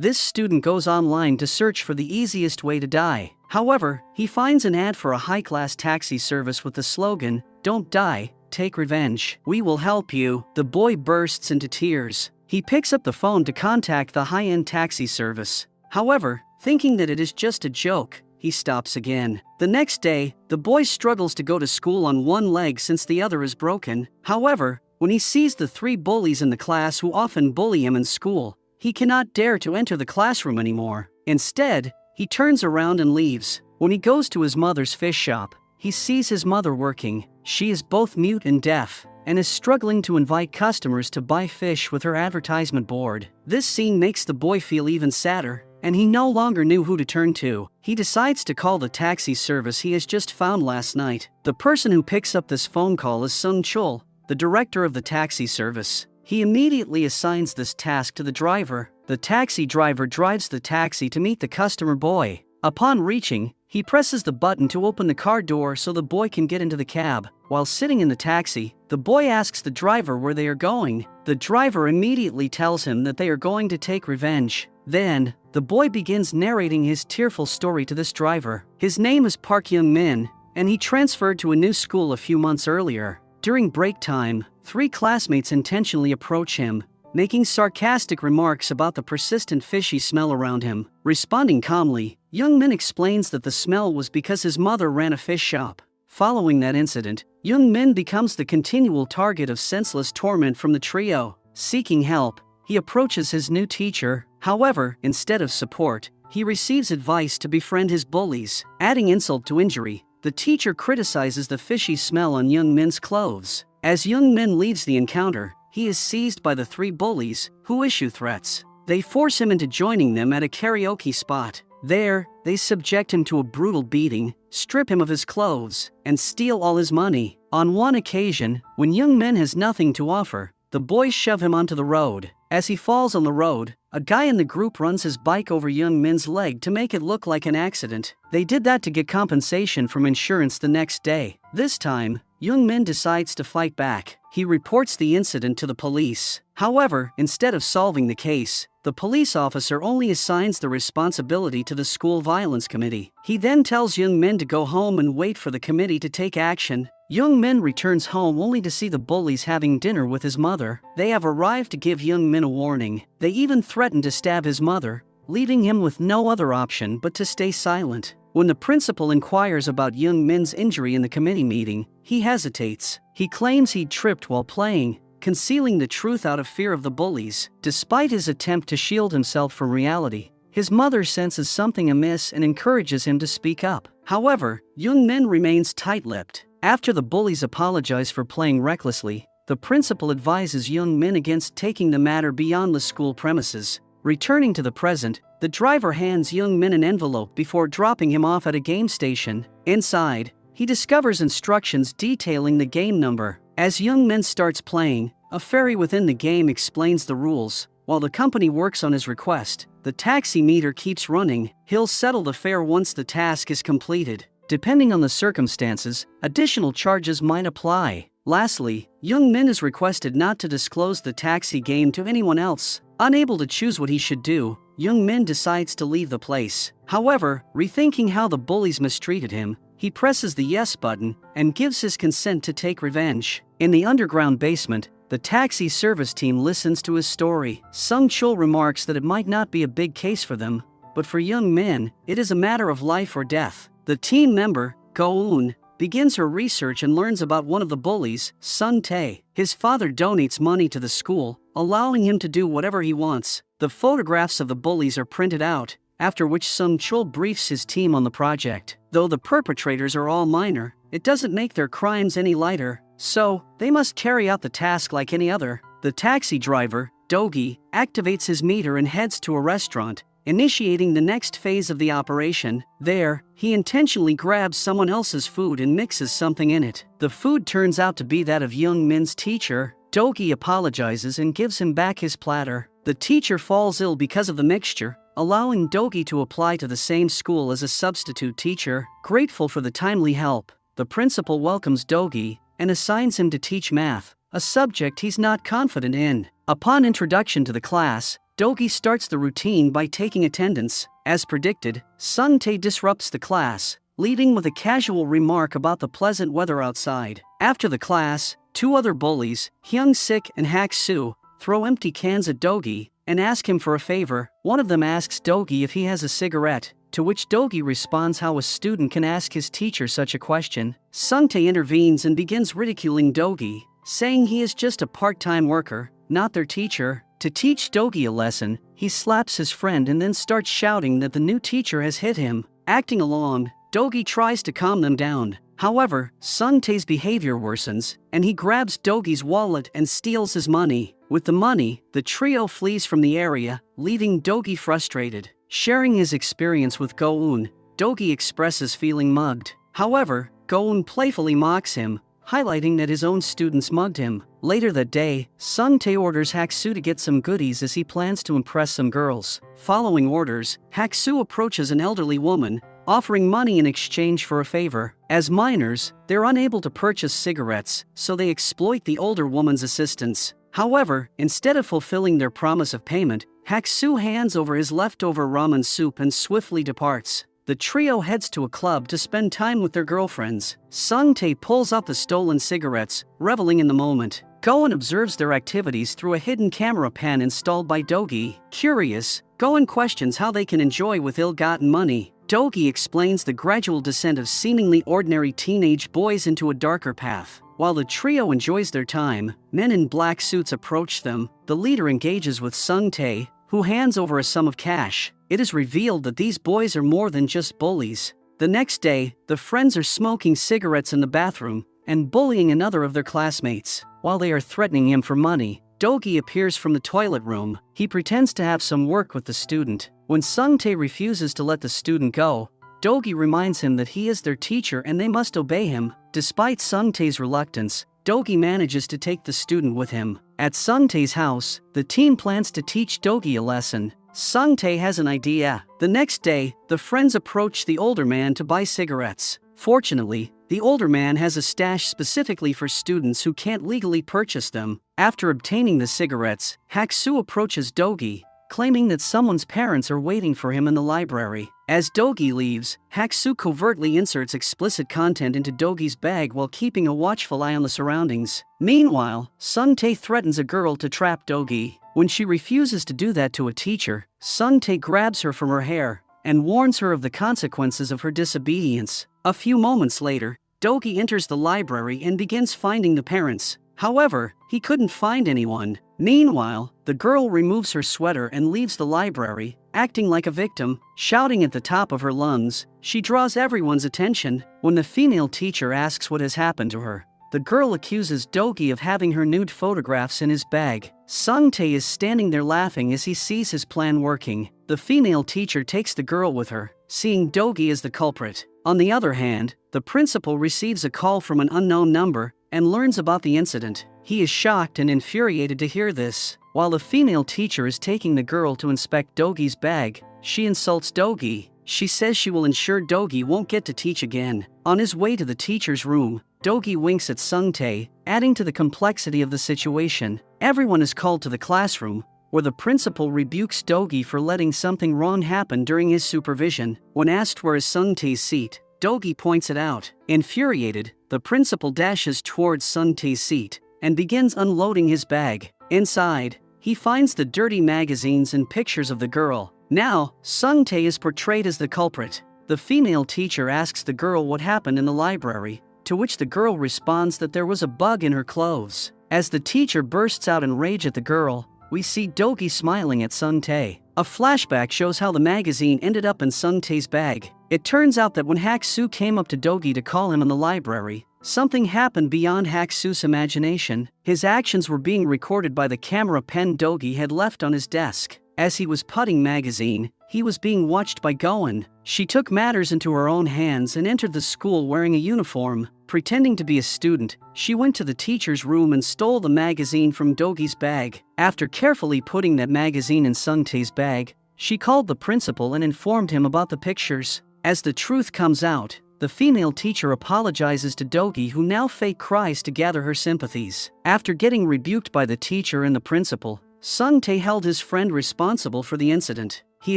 This student goes online to search for the easiest way to die. However, he finds an ad for a high-class taxi service with the slogan, "Don't die, take revenge. We will help you." The boy bursts into tears. He picks up the phone to contact the high-end taxi service. However, thinking that it is just a joke, he stops again. The next day, the boy struggles to go to school on one leg since the other is broken. However, when he sees the 3 bullies in the class who often bully him in school, he cannot dare to enter the classroom anymore. Instead, he turns around and leaves. When he goes to his mother's fish shop, he sees his mother working. She is both mute and deaf, and is struggling to invite customers to buy fish with her advertisement board. This scene makes the boy feel even sadder, and he no longer knew who to turn to. He decides to call the taxi service he has just found last night. The person who picks up this phone call is Sung Chul, the director of the taxi service. He immediately assigns this task to the driver. The taxi driver drives the taxi to meet the customer boy. Upon reaching, he presses the button to open the car door so the boy can get into the cab. While sitting in the taxi, the boy asks the driver where they are going. The driver immediately tells him that they are going to take revenge. Then, the boy begins narrating his tearful story to this driver. His name is Park Young Min, and he transferred to a new school a few months earlier. During break time, 3 classmates intentionally approach him, making sarcastic remarks about the persistent fishy smell around him. Responding calmly, Young Min explains that the smell was because his mother ran a fish shop. Following that incident, Young Min becomes the continual target of senseless torment from the trio. Seeking help, he approaches his new teacher. However, instead of support, he receives advice to befriend his bullies. Adding insult to injury, the teacher criticizes the fishy smell on Young Min's clothes. As Young Min leaves the encounter, he is seized by the 3 bullies, who issue threats. They force him into joining them at a karaoke spot. There, they subject him to a brutal beating, strip him of his clothes, and steal all his money. On one occasion, when Young Min has nothing to offer, the boys shove him onto the road. As he falls on the road, a guy in the group runs his bike over Young Min's leg to make it look like an accident. They did that to get compensation from insurance the next day. This time, Young Min decides to fight back. He reports the incident to the police. However, instead of solving the case, the police officer only assigns the responsibility to the school violence committee. He then tells Young Min to go home and wait for the committee to take action. Young Min returns home only to see the bullies having dinner with his mother. They have arrived to give Young Min a warning. They even threaten to stab his mother, leaving him with no other option but to stay silent. When the principal inquires about Young Min's injury in the committee meeting, he hesitates. He claims he tripped while playing, concealing the truth out of fear of the bullies. Despite his attempt to shield himself from reality, his mother senses something amiss and encourages him to speak up. However, Young Min remains tight-lipped. After the bullies apologize for playing recklessly, the principal advises Young Min against taking the matter beyond the school premises. Returning to the present, the driver hands Young Min an envelope before dropping him off at a game station. Inside, he discovers instructions detailing the game number. As Young Min starts playing, a fairy within the game explains the rules. While the company works on his request, the taxi meter keeps running. He'll settle the fare once the task is completed. Depending on the circumstances, additional charges might apply. Lastly, Young Min is requested not to disclose the taxi game to anyone else. Unable to choose what he should do, Young Min decides to leave the place. However, rethinking how the bullies mistreated him, he presses the yes button and gives his consent to take revenge. In the underground basement, the taxi service team listens to his story. Sung Chul remarks that it might not be a big case for them, but for Young Min, it is a matter of life or death. The team member, Go-eun, begins her research and learns about one of the bullies, Sun Tae. His father donates money to the school, allowing him to do whatever he wants. The photographs of the bullies are printed out, after which Sung Chul briefs his team on the project. Though the perpetrators are all minor, it doesn't make their crimes any lighter, so they must carry out the task like any other. The taxi driver, Dogi, activates his meter and heads to a restaurant, initiating the next phase of the operation. There, he intentionally grabs someone else's food and mixes something in it. The food turns out to be that of Young Min's teacher. Dogi apologizes and gives him back his platter. The teacher falls ill because of the mixture, allowing Dogi to apply to the same school as a substitute teacher. Grateful for the timely help, the principal welcomes Dogi and assigns him to teach math, a subject he's not confident in. Upon introduction to the class, Do-gi starts the routine by taking attendance. As predicted, Sung-tae disrupts the class, leading with a casual remark about the pleasant weather outside. After the class, two other bullies, Hyung-sik and Hak-soo, throw empty cans at Do-gi and ask him for a favor. One of them asks Do-gi if he has a cigarette, to which Do-gi responds how a student can ask his teacher such a question. Sung-tae intervenes and begins ridiculing Do-gi, saying he is just a part-time worker, not their teacher. To teach Do-gi a lesson, he slaps his friend and then starts shouting that the new teacher has hit him. Acting along, Do-gi tries to calm them down. However, Sung-tae's behavior worsens, and he grabs Do-gi's wallet and steals his money. With the money, the trio flees from the area, leaving Do-gi frustrated. Sharing his experience with Go-eun, Do-gi expresses feeling mugged. However, Go-eun playfully mocks him, highlighting that his own students mugged him. Later that day, Sung-tae orders Hak-soo to get some goodies as he plans to impress some girls. Following orders, Hak-soo approaches an elderly woman, offering money in exchange for a favor. As minors, they're unable to purchase cigarettes, so they exploit the older woman's assistance. However, instead of fulfilling their promise of payment, Hak-soo hands over his leftover ramen soup and swiftly departs. The trio heads to a club to spend time with their girlfriends. Sung-tae pulls out the stolen cigarettes, reveling in the moment. Go-eun observes their activities through a hidden camera pan installed by Do-gi. Curious, Go-eun questions how they can enjoy with ill-gotten money. Do-gi explains the gradual descent of seemingly ordinary teenage boys into a darker path. While the trio enjoys their time, men in black suits approach them. The leader engages with Sung-tae, who hands over a sum of cash. It is revealed that these boys are more than just bullies. The next day, the friends are smoking cigarettes in the bathroom and bullying another of their classmates. While they are threatening him for money, Do-gi appears from the toilet room. He pretends to have some work with the student. When Sung-tae refuses to let the student go, Do-gi reminds him that he is their teacher and they must obey him. Despite Sung-tae's reluctance, Do-gi manages to take the student with him. At Sung-tae's house, the team plans to teach Do-gi a lesson. Sung-tae has an idea. The next day, the friends approach the older man to buy cigarettes. Fortunately, the older man has a stash specifically for students who can't legally purchase them. After obtaining the cigarettes, Hak-soo approaches Do-gi, claiming that someone's parents are waiting for him in the library. As Do-gi leaves, Hak-soo covertly inserts explicit content into Do-gi's bag while keeping a watchful eye on the surroundings. Meanwhile, Sung-tae threatens a girl to trap Do-gi. When she refuses to do that to a teacher, Sung-tae grabs her from her hair and warns her of the consequences of her disobedience. A few moments later, Do-gi enters the library and begins finding the parents. However, he couldn't find anyone. Meanwhile, the girl removes her sweater and leaves the library, acting like a victim, shouting at the top of her lungs. She draws everyone's attention. When the female teacher asks what has happened to her, the girl accuses Do-gi of having her nude photographs in his bag. Sung-tae is standing there laughing as he sees his plan working. The female teacher takes the girl with her, seeing Do-gi as the culprit. On the other hand, the principal receives a call from an unknown number and learns about the incident. He is shocked and infuriated to hear this. While the female teacher is taking the girl to inspect Do-gi's bag, she insults Do-gi. She says she will ensure Do-gi won't get to teach again. On his way to the teacher's room, Do-gi winks at Sung-tae, adding to the complexity of the situation. Everyone is called to the classroom, where the principal rebukes Do-gi for letting something wrong happen during his supervision. When asked where is Sung-tae's seat, Do-gi points it out. Infuriated, the principal dashes towards Sung-tae's seat and begins unloading his bag. Inside, he finds the dirty magazines and pictures of the girl. Now, Sung-tae is portrayed as the culprit. The female teacher asks the girl what happened in the library, to which the girl responds that there was a bug in her clothes. As the teacher bursts out in rage at the girl, we see Do-gi smiling at Sung-tae. A flashback shows how the magazine ended up in Sung-tae's bag. It turns out that when Hak-soo came up to Do-gi to call him in the library, something happened beyond Hak-soo's imagination. His actions were being recorded by the camera pen Do-gi had left on his desk. As he was putting magazine, he was being watched by Go-eun. She took matters into her own hands and entered the school wearing a uniform. Pretending to be a student, she went to the teacher's room and stole the magazine from Do-gi's bag. After carefully putting that magazine in Sung-tae's bag, she called the principal and informed him about the pictures. As the truth comes out, the female teacher apologizes to Do-gi, who now fake cries to gather her sympathies. After getting rebuked by the teacher and the principal, Sung Tae held his friend responsible for the incident. He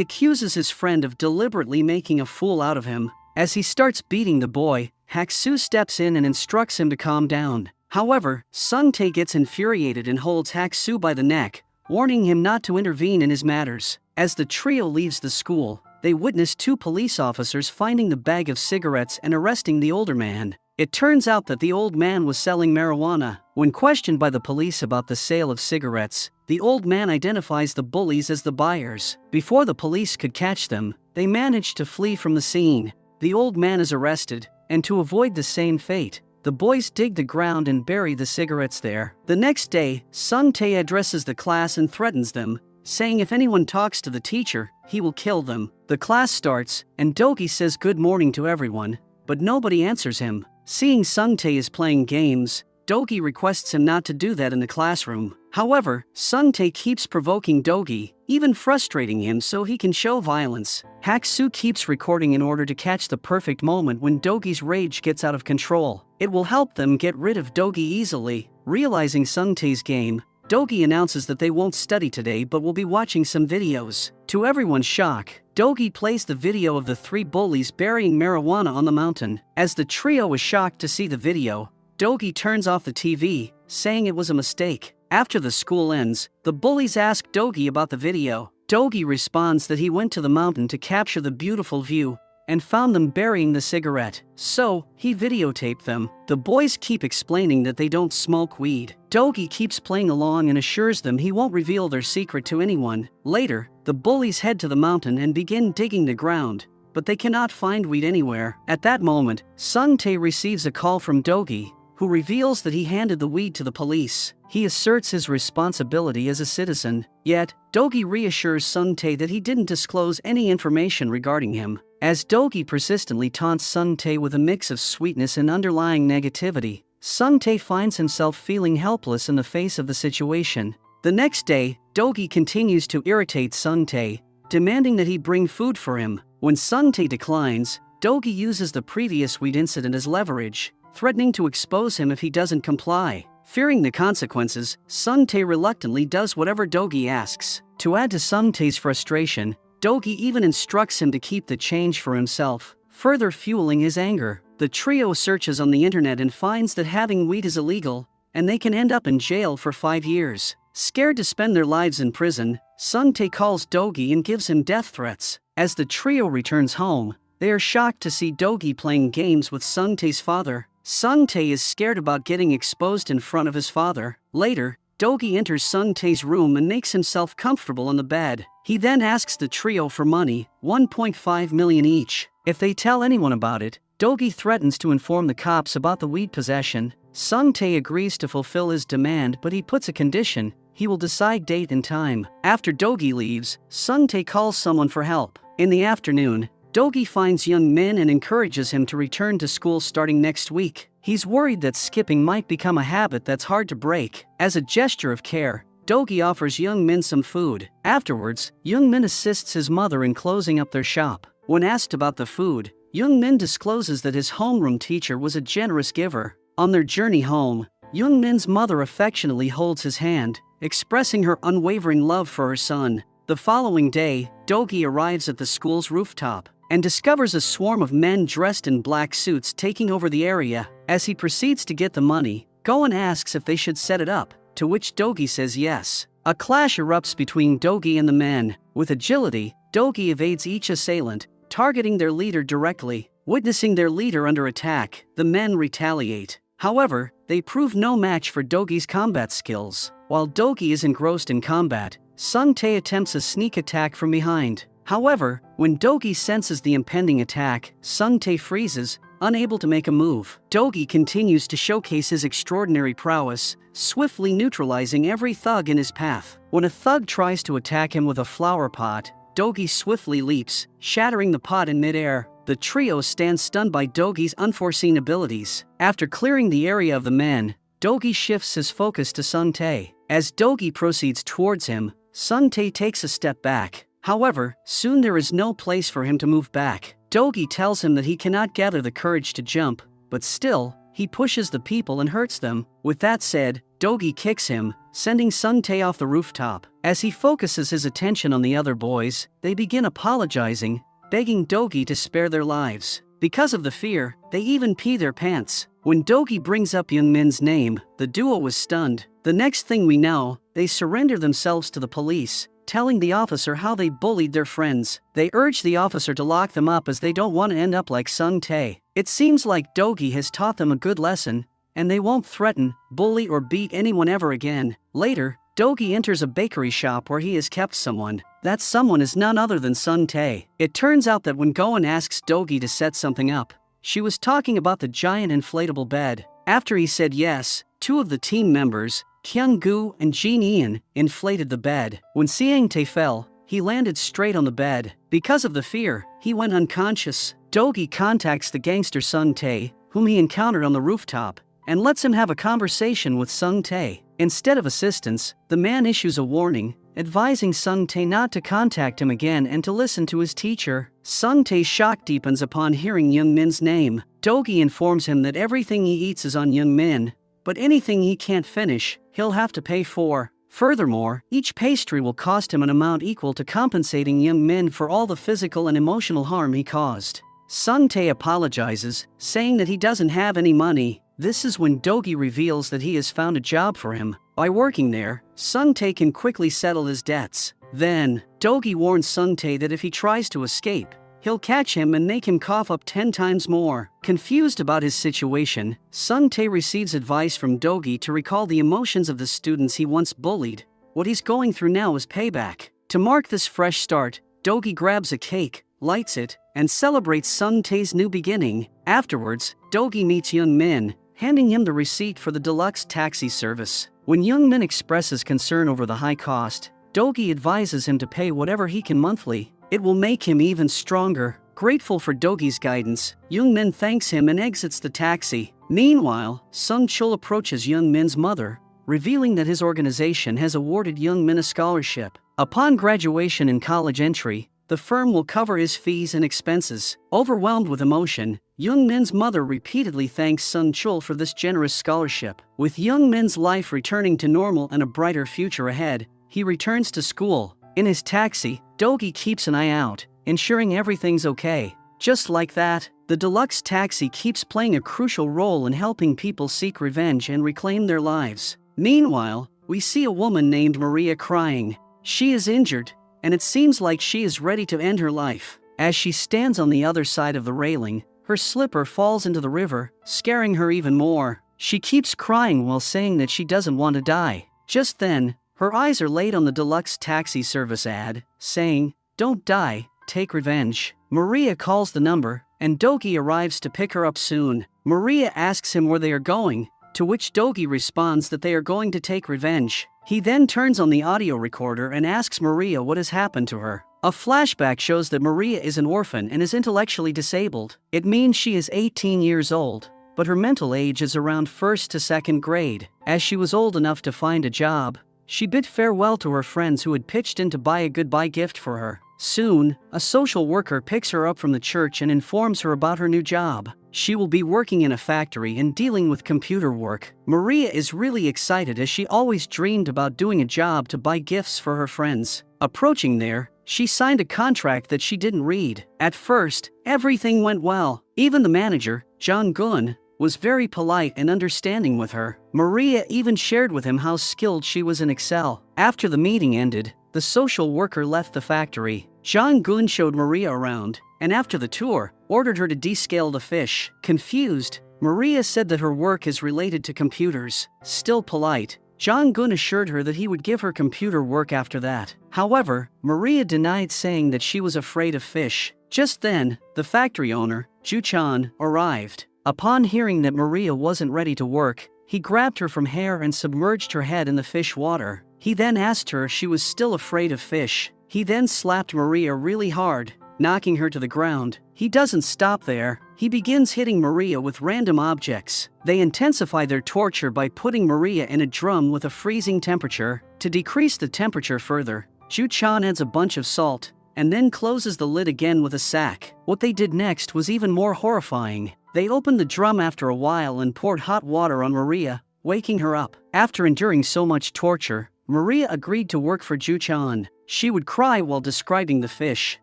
accuses his friend of deliberately making a fool out of him. As he starts beating the boy, Hak-soo steps in and instructs him to calm down. However, Sung Tae gets infuriated and holds Hak-soo by the neck, warning him not to intervene in his matters. As the trio leaves the school, they witness 2 police officers finding the bag of cigarettes and arresting the older man. It turns out that the old man was selling marijuana. When questioned by the police about the sale of cigarettes, the old man identifies the bullies as the buyers. Before the police could catch them, they managed to flee from the scene. The old man is arrested, and to avoid the same fate, the boys dig the ground and bury the cigarettes there. The next day, Sung Tae addresses the class and threatens them, saying if anyone talks to the teacher, he will kill them. The class starts, and Dogi says good morning to everyone, but nobody answers him. Seeing Sung Tae is playing games, Dogi requests him not to do that in the classroom. However, Sung Tae keeps provoking Dogi, even frustrating him so he can show violence. Hak-soo keeps recording in order to catch the perfect moment when Dogi's rage gets out of control. It will help them get rid of Dogi easily. Realizing Sung Tae's game, Dogi announces that they won't study today but will be watching some videos. To everyone's shock, Dogi plays the video of the 3 bullies burying marijuana on the mountain. As the trio is shocked to see the video, Dogi turns off the TV, saying it was a mistake. After the school ends, the bullies ask Dogi about the video. Dogi responds that he went to the mountain to capture the beautiful view and found them burying the cigarette, so he videotaped them. The boys keep explaining that they don't smoke weed. Dogi keeps playing along and assures them he won't reveal their secret to anyone. Later, the bullies head to the mountain and begin digging the ground, but they cannot find weed anywhere. At that moment, Sung Tae receives a call from Dogi, who reveals that he handed the weed to the police. He asserts his responsibility as a citizen, yet Dogi reassures Sung Tae that he didn't disclose any information regarding him. As Dogi persistently taunts Sung Tae with a mix of sweetness and underlying negativity, Sung Tae finds himself feeling helpless in the face of the situation. The next day, Dogi continues to irritate Sung Tae, demanding that he bring food for him. When Sung Tae declines, Dogi uses the previous weed incident as leverage, threatening to expose him if he doesn't comply. Fearing the consequences, Sung Tae reluctantly does whatever Dogi asks. To add to Sung Tae's frustration, Dogi even instructs him to keep the change for himself, further fueling his anger. The trio searches on the internet and finds that having weed is illegal, and they can end up in jail for 5 years. Scared to spend their lives in prison, Sung Tae calls Dogi and gives him death threats. As the trio returns home, they are shocked to see Dogi playing games with Sung Tae's father. Sung Tae is scared about getting exposed in front of his father. Later, Dogi enters Sung Tae's room and makes himself comfortable on the bed. He then asks the trio for money, 1.5 million each. If they tell anyone about it, Dogi threatens to inform the cops about the weed possession. Sung Tae agrees to fulfill his demand, but he puts a condition: he will decide date and time. After Dogi leaves, Sung Tae calls someone for help. In the afternoon, Dogi finds Young Min and encourages him to return to school starting next week. He's worried that skipping might become a habit that's hard to break. As a gesture of care, Dogi offers Young Min some food. Afterwards, Young Min assists his mother in closing up their shop. When asked about the food, Young Min discloses that his homeroom teacher was a generous giver. On their journey home, Young Min's mother affectionately holds his hand, expressing her unwavering love for her son. The following day, Dogi arrives at the school's rooftop and discovers a swarm of men dressed in black suits taking over the area. As he proceeds to get the money, Gohan asks if they should set it up, to which Dogi says yes. A clash erupts between Dogi and the men. With agility, Dogi evades each assailant, targeting their leader directly. Witnessing their leader under attack, the men retaliate. However, they prove no match for Dogi's combat skills. While Dogi is engrossed in combat, Sung Tae attempts a sneak attack from behind. However, when Dogi senses the impending attack, Sung Tae freezes, unable to make a move. Dogi continues to showcase his extraordinary prowess, swiftly neutralizing every thug in his path. When a thug tries to attack him with a flower pot, Dogi swiftly leaps, shattering the pot in midair. The trio stands stunned by Dogi's unforeseen abilities. After clearing the area of the men, Dogi shifts his focus to Sung Tae. As Dogi proceeds towards him, Sung Tae takes a step back. However, soon there is no place for him to move back. Dogi tells him that he cannot gather the courage to jump, but still, he pushes the people and hurts them. With that said, Dogi kicks him, sending Sung-tae off the rooftop. As he focuses his attention on the other boys, they begin apologizing, begging Dogi to spare their lives. Because of the fear, they even pee their pants. When Dogi brings up Youngmin's name, the duo was stunned. The next thing we know, they surrender themselves to the police, telling the officer how they bullied their friends. They urge the officer to lock them up as they don't want to end up like Sung-tae. It seems like Dogi has taught them a good lesson, and they won't threaten, bully or beat anyone ever again. Later, Dogi enters a bakery shop where he has kept someone. That someone is none other than Sung-tae. It turns out that when Goen asks Dogi to set something up, she was talking about the giant inflatable bed. After he said yes, two of the team members, Kyung-gu and Jin-ian, inflated the bed. When Seung-tae fell, he landed straight on the bed. Because of the fear, he went unconscious. Dogi contacts the gangster Sung-tae, whom he encountered on the rooftop, and lets him have a conversation with Sung-tae. Instead of assistance, the man issues a warning, advising Sung-tae not to contact him again and to listen to his teacher. Sung-tae's shock deepens upon hearing Youngmin's name. Dogi informs him that everything he eats is on Youngmin, but anything he can't finish, he'll have to pay for. Furthermore, each pastry will cost him an amount equal to compensating Youngmin for all the physical and emotional harm he caused. Sung-tae apologizes, saying that he doesn't have any money. This is when Dogi reveals that he has found a job for him. By working there, Sung-tae can quickly settle his debts. Then, Dogi warns Sung-tae that if he tries to escape, he'll catch him and make him cough up 10 times more. Confused about his situation, Sung-tae receives advice from Dogi to recall the emotions of the students he once bullied. What he's going through now is payback. To mark this fresh start, Dogi grabs a cake, lights it, and celebrates Sung-tae's new beginning. Afterwards, Dogi meets Youngmin, handing him the receipt for the deluxe taxi service. When Youngmin expresses concern over the high cost, Dogi advises him to pay whatever he can monthly. It will make him even stronger. Grateful for Dogi's guidance, Youngmin thanks him and exits the taxi. Meanwhile, Sung-chul approaches Youngmin's mother, revealing that his organization has awarded Youngmin a scholarship. Upon graduation and college entry, the firm will cover his fees and expenses. Overwhelmed with emotion, Youngmin's mother repeatedly thanks Sung-chul for this generous scholarship. With Youngmin's life returning to normal and a brighter future ahead, he returns to school. In his taxi, Dogi keeps an eye out, ensuring everything's okay. Just like that, the deluxe taxi keeps playing a crucial role in helping people seek revenge and reclaim their lives. Meanwhile, we see a woman named Maria crying. She is injured, and it seems like she is ready to end her life. As she stands on the other side of the railing, her slipper falls into the river, scaring her even more. She keeps crying while saying that she doesn't want to die. Just then, her eyes are laid on the deluxe taxi service ad, saying, "Don't die, take revenge." Maria calls the number, and Dogi arrives to pick her up soon. Maria asks him where they are going, to which Dogi responds that they are going to take revenge. He then turns on the audio recorder and asks Maria what has happened to her. A flashback shows that Maria is an orphan and is intellectually disabled. It means she is 18 years old, but her mental age is around 1st to 2nd grade. As she was old enough to find a job, she bid farewell to her friends who had pitched in to buy a goodbye gift for her. Soon, a social worker picks her up from the church and informs her about her new job. She will be working in a factory and dealing with computer work. Maria is really excited as she always dreamed about doing a job to buy gifts for her friends. Approaching there, she signed a contract that she didn't read. At first, everything went well. Even the manager, Jong-gun, was very polite and understanding with her. Maria even shared with him how skilled she was in Excel. After the meeting ended, the social worker left the factory. Jong-gun showed Maria around, and after the tour, ordered her to descale the fish. Confused, Maria said that her work is related to computers. Still polite, Jong-gun assured her that he would give her computer work after that. However, Maria denied, saying that she was afraid of fish. Just then, the factory owner, Ju-chan, arrived. Upon hearing that Maria wasn't ready to work, he grabbed her from hair and submerged her head in the fish water. He then asked her if she was still afraid of fish. He then slapped Maria really hard, knocking her to the ground. He doesn't stop there. He begins hitting Maria with random objects. They intensify their torture by putting Maria in a drum with a freezing temperature. To decrease the temperature further, Ju-chan adds a bunch of salt, and then closes the lid again with a sack. What they did next was even more horrifying. They opened the drum after a while and poured hot water on Maria, waking her up. After enduring so much torture, Maria agreed to work for Ju-chan. She would cry while describing the fish.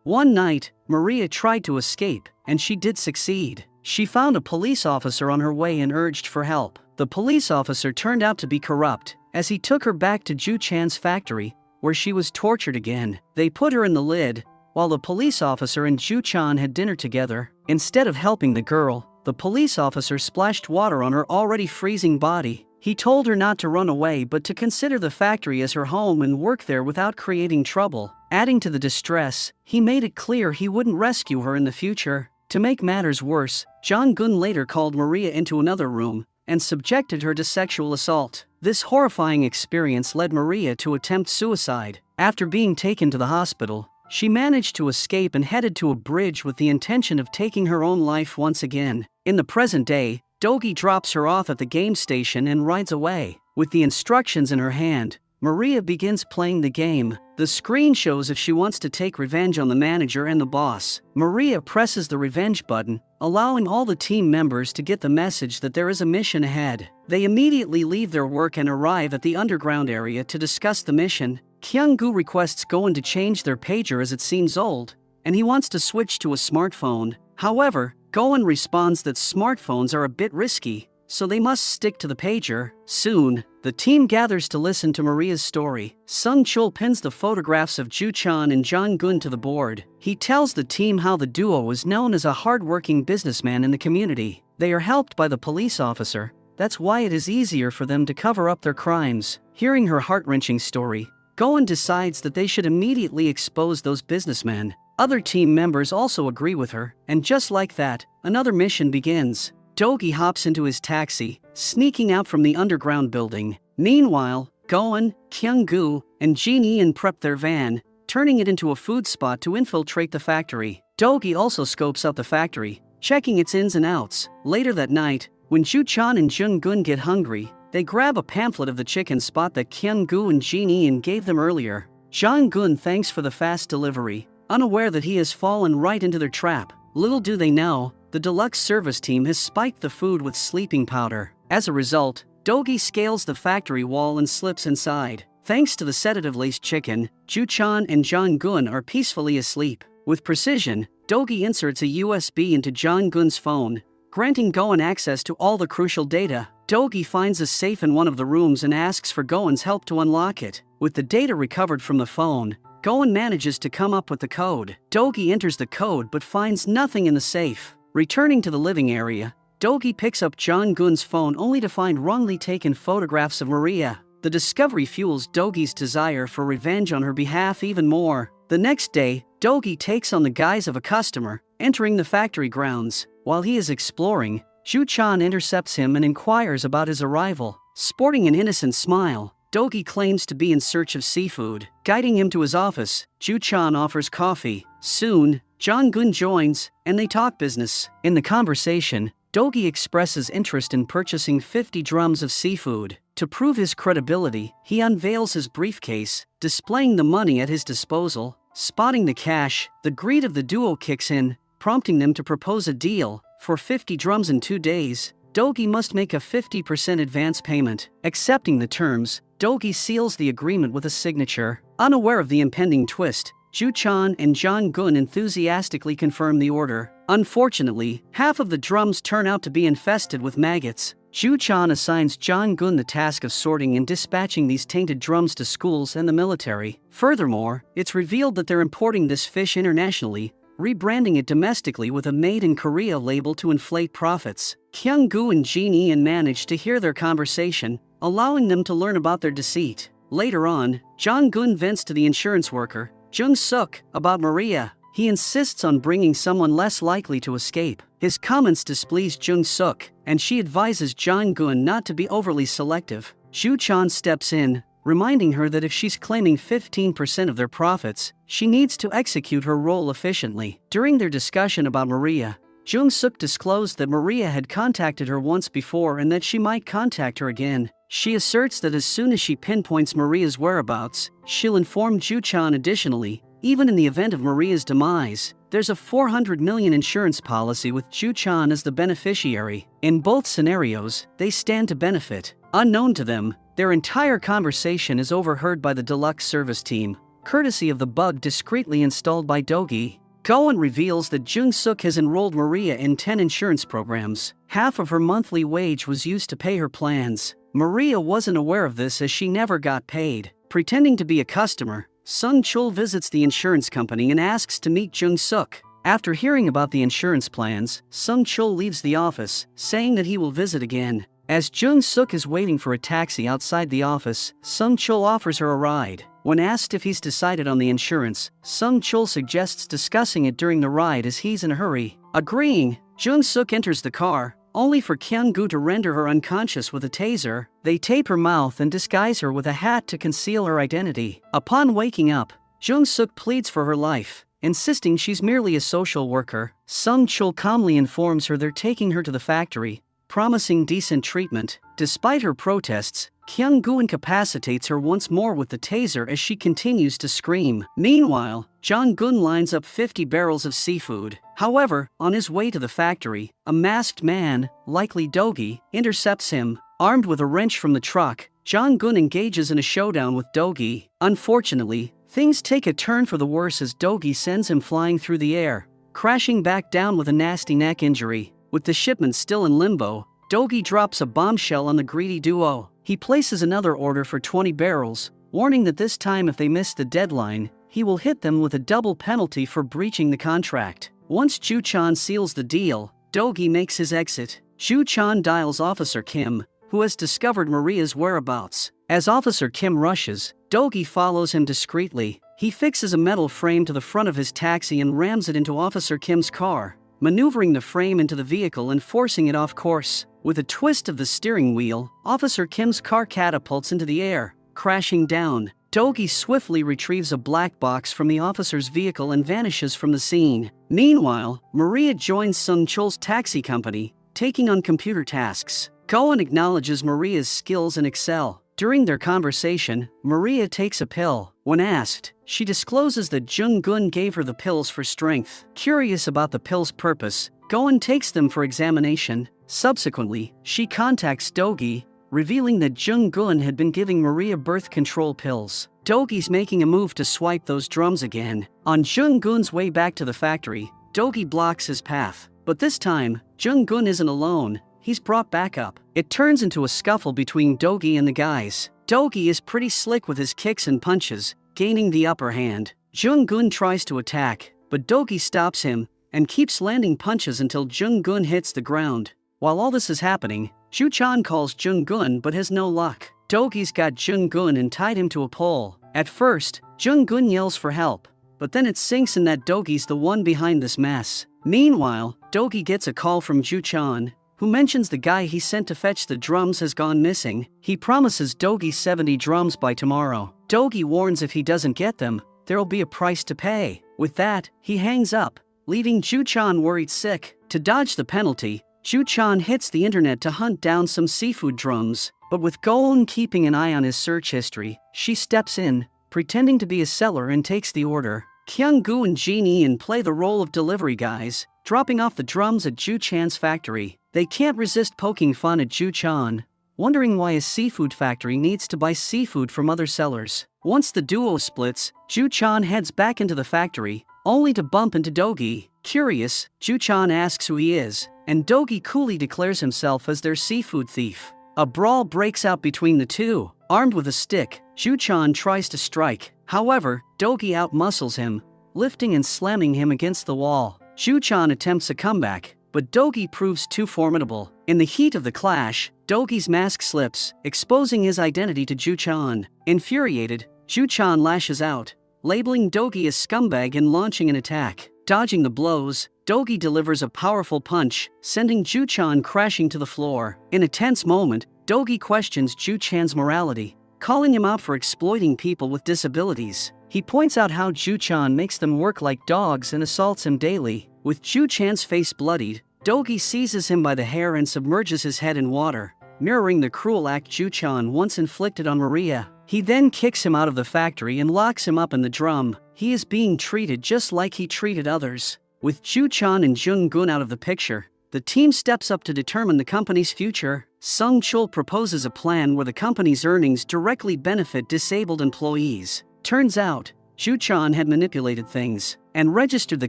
One night, Maria tried to escape, and she did succeed. She found a police officer on her way and urged for help. The police officer turned out to be corrupt, as he took her back to Ju-chan's factory, where she was tortured again. They put her in the lid, while the police officer and Ju-chan had dinner together. Instead of helping the girl, the police officer splashed water on her already freezing body. He told her not to run away but to consider the factory as her home and work there without creating trouble. Adding to the distress, he made it clear he wouldn't rescue her in the future. To make matters worse, Jong-gun later called Maria into another room and subjected her to sexual assault. This horrifying experience led Maria to attempt suicide. After being taken to the hospital, she managed to escape and headed to a bridge with the intention of taking her own life once again. In the present day, Dogi drops her off at the game station and rides away. With the instructions in her hand, Maria begins playing the game. The screen shows if she wants to take revenge on the manager and the boss. Maria presses the revenge button, allowing all the team members to get the message that there is a mission ahead. They immediately leave their work and arrive at the underground area to discuss the mission. Kyung-gu requests Goen to change their pager as it seems old, and he wants to switch to a smartphone. However, Goen responds that smartphones are a bit risky, so they must stick to the pager. Soon, the team gathers to listen to Maria's story. Sung-chul pins the photographs of Ju-chan and Jong-gun to the board. He tells the team how the duo is known as a hard-working businessman in the community. They are helped by the police officer. That's why it is easier for them to cover up their crimes. Hearing her heart-wrenching story, Goen decides that they should immediately expose those businessmen. Other team members also agree with her, and just like that, another mission begins. Dogi hops into his taxi, sneaking out from the underground building. Meanwhile, Goen, Kyung-gu, and Jin-Ian prep their van, turning it into a food spot to infiltrate the factory. Dogi also scopes out the factory, checking its ins and outs. Later that night, when Ju-chan and Jung-gun get hungry, they grab a pamphlet of the chicken spot that Kyung-gu and Jin-Ian gave them earlier. Jong-gun thanks for the fast delivery, unaware that he has fallen right into their trap. Little do they know, the deluxe service team has spiked the food with sleeping powder. As a result, Dogi scales the factory wall and slips inside. Thanks to the sedative-laced chicken, Ju-chan and Jong-gun are peacefully asleep. With precision, Dogi inserts a USB into Jong-gun's phone, granting Goen access to all the crucial data. Dogi finds a safe in one of the rooms and asks for Goen's help to unlock it. With the data recovered from the phone, Goen manages to come up with the code. Dogi enters the code but finds nothing in the safe. Returning to the living area, Dogi picks up Jong-gun's phone only to find wrongly taken photographs of Maria. The discovery fuels Dogi's desire for revenge on her behalf even more. The next day, Dogi takes on the guise of a customer, entering the factory grounds. While he is exploring, Ju-chan intercepts him and inquires about his arrival. Sporting an innocent smile, Dogi claims to be in search of seafood. Guiding him to his office, Ju-chan offers coffee. Soon, Jong-gun joins, and they talk business. In the conversation, Dogi expresses interest in purchasing 50 drums of seafood. To prove his credibility, he unveils his briefcase, displaying the money at his disposal. Spotting the cash, the greed of the duo kicks in, prompting them to propose a deal. For 50 drums in 2 days, Dogi must make a 50% advance payment. Accepting the terms, Dogi seals the agreement with a signature. Unaware of the impending twist, Ju-chan and Jong-gun enthusiastically confirm the order. Unfortunately, half of the drums turn out to be infested with maggots. Ju-chan assigns Jong-gun the task of sorting and dispatching these tainted drums to schools and the military. Furthermore, it's revealed that they're importing this fish internationally, rebranding it domestically with a Made in Korea label to inflate profits. Kyung-gu and Jin-Ian manage to hear their conversation, allowing them to learn about their deceit. Later on, Jong-gun vents to the insurance worker, Jung-suk, about Maria. He insists on bringing someone less likely to escape. His comments displease Jung-suk, and she advises Jong-gun not to be overly selective. Ju-chan steps in, reminding her that if she's claiming 15% of their profits, she needs to execute her role efficiently. During their discussion about Maria, Jung-suk disclosed that Maria had contacted her once before and that she might contact her again. She asserts that as soon as she pinpoints Maria's whereabouts, she'll inform Ju-chan additionally, even in the event of Maria's demise. there's a 400 million insurance policy with Ju-chan as the beneficiary. In both scenarios, they stand to benefit. Unknown to them, their entire conversation is overheard by the deluxe service team, courtesy of the bug discreetly installed by Dogi. Goen reveals that Jung-suk has enrolled Maria in 10 insurance programs. Half of her monthly wage was used to pay her plans. Maria wasn't aware of this as she never got paid. Pretending to be a customer, Sung-chul visits the insurance company and asks to meet Jung-suk. After hearing about the insurance plans, Sung-chul leaves the office, saying that he will visit again. As Jung-suk is waiting for a taxi outside the office, Sung-chul offers her a ride. When asked if he's decided on the insurance, Sung-chul suggests discussing it during the ride as he's in a hurry. Agreeing, Jung-suk enters the car, only for Kyung-gu to render her unconscious with a taser. They tape her mouth and disguise her with a hat to conceal her identity. Upon waking up, Jung-suk pleads for her life, insisting she's merely a social worker. Sung-chul calmly informs her they're taking her to the factory, promising decent treatment. Despite her protests, Kyung-gu incapacitates her once more with the taser as she continues to scream. Meanwhile, Jong-gun lines up 50 barrels of seafood. However, on his way to the factory, a masked man, likely Dogi, intercepts him. Armed with a wrench from the truck, Jong-gun engages in a showdown with Dogi. Unfortunately, things take a turn for the worse as Dogi sends him flying through the air, crashing back down with a nasty neck injury. With the shipment still in limbo, Dogi drops a bombshell on the greedy duo. He places another order for 20 barrels, warning that this time if they miss the deadline, he will hit them with a double penalty for breaching the contract. Once Ju-chan seals the deal, Dogi makes his exit. Ju-chan dials Officer Kim, who has discovered Maria's whereabouts. As Officer Kim rushes, Dogi follows him discreetly. He fixes a metal frame to the front of his taxi and rams it into Officer Kim's car, maneuvering the frame into the vehicle and forcing it off course. With a twist of the steering wheel, Officer Kim's car catapults into the air, crashing down. Dogi swiftly retrieves a black box from the officer's vehicle and vanishes from the scene. Meanwhile, Maria joins Sung-chul's taxi company, taking on computer tasks. Goen acknowledges Maria's skills in Excel. During their conversation, Maria takes a pill. When asked, she discloses that Jung-gun gave her the pills for strength. Curious about the pills' purpose, Goen takes them for examination. Subsequently, she contacts Dogi, revealing that Jung-gun had been giving Maria birth control pills. Dogi's making a move to swipe those drums again. On Jung-gun's way back to the factory, Dogi blocks his path. But this time, Jung-gun isn't alone. He's brought back up. It turns into a scuffle between Dogi and the guys. Dogi is pretty slick with his kicks and punches, gaining the upper hand. Jung-gun tries to attack, but Dogi stops him and keeps landing punches until Jung-gun hits the ground. While all this is happening, Ju-chan calls Jung-gun but has no luck. Dogi's got Jung-gun and tied him to a pole. At first, Jung-gun yells for help, but then it sinks in that Dogi's the one behind this mess. Meanwhile, Dogi gets a call from Ju-chan, who mentions the guy he sent to fetch the drums has gone missing. He promises Dogi 70 drums by tomorrow. Dogi warns if he doesn't get them, there'll be a price to pay. With that, he hangs up, leaving Ju-chan worried sick. To dodge the penalty, Ju-chan hits the internet to hunt down some seafood drums, but with Goen keeping an eye on his search history, she steps in, pretending to be a seller and takes the order. Kyung-gu and Jin-ian play the role of delivery guys, dropping off the drums at Ju-chan's factory. They can't resist poking fun at Ju-chan, wondering why a seafood factory needs to buy seafood from other sellers. Once the duo splits, Ju-chan heads back into the factory, only to bump into Dogi. Curious, Ju-chan asks who he is, and Dogi coolly declares himself as their seafood thief. A brawl breaks out between the two. Armed with a stick, Ju-chan tries to strike. However, Dogi outmuscles him, lifting and slamming him against the wall. Ju-chan attempts a comeback, but Dogi proves too formidable. In the heat of the clash, Dogi's mask slips, exposing his identity to Ju-chan. Infuriated, Ju-chan lashes out, labeling Dogi as scumbag and launching an attack. Dodging the blows, Dogi delivers a powerful punch, sending Ju-chan crashing to the floor. In a tense moment, Dogi questions Ju-chan's morality, calling him out for exploiting people with disabilities. He points out how Ju-chan makes them work like dogs and assaults him daily. With Ju-chan's face bloodied, Dogi seizes him by the hair and submerges his head in water. mirroring the cruel act Ju-chan once inflicted on Maria. He then kicks him out of the factory and locks him up in the drum. He is being treated just like he treated others. With Ju-chan and Jung-gun out of the picture, the team steps up to determine the company's future. Sung-chul proposes a plan where the company's earnings directly benefit disabled employees. Turns out, Ju-chan had manipulated things and registered the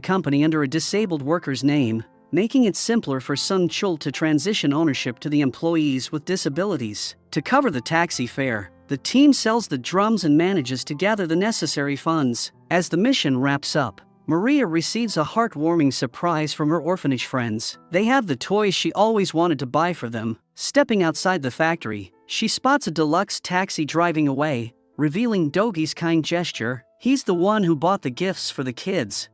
company under a disabled worker's name, making it simpler for Sung-chul to transition ownership to the employees with disabilities. To cover the taxi fare, the team sells the drums and manages to gather the necessary funds. As the mission wraps up, Maria receives a heartwarming surprise from her orphanage friends. They have the toys she always wanted to buy for them. Stepping outside the factory, she spots a deluxe taxi driving away, revealing Dogi's kind gesture. He's the one who bought the gifts for the kids.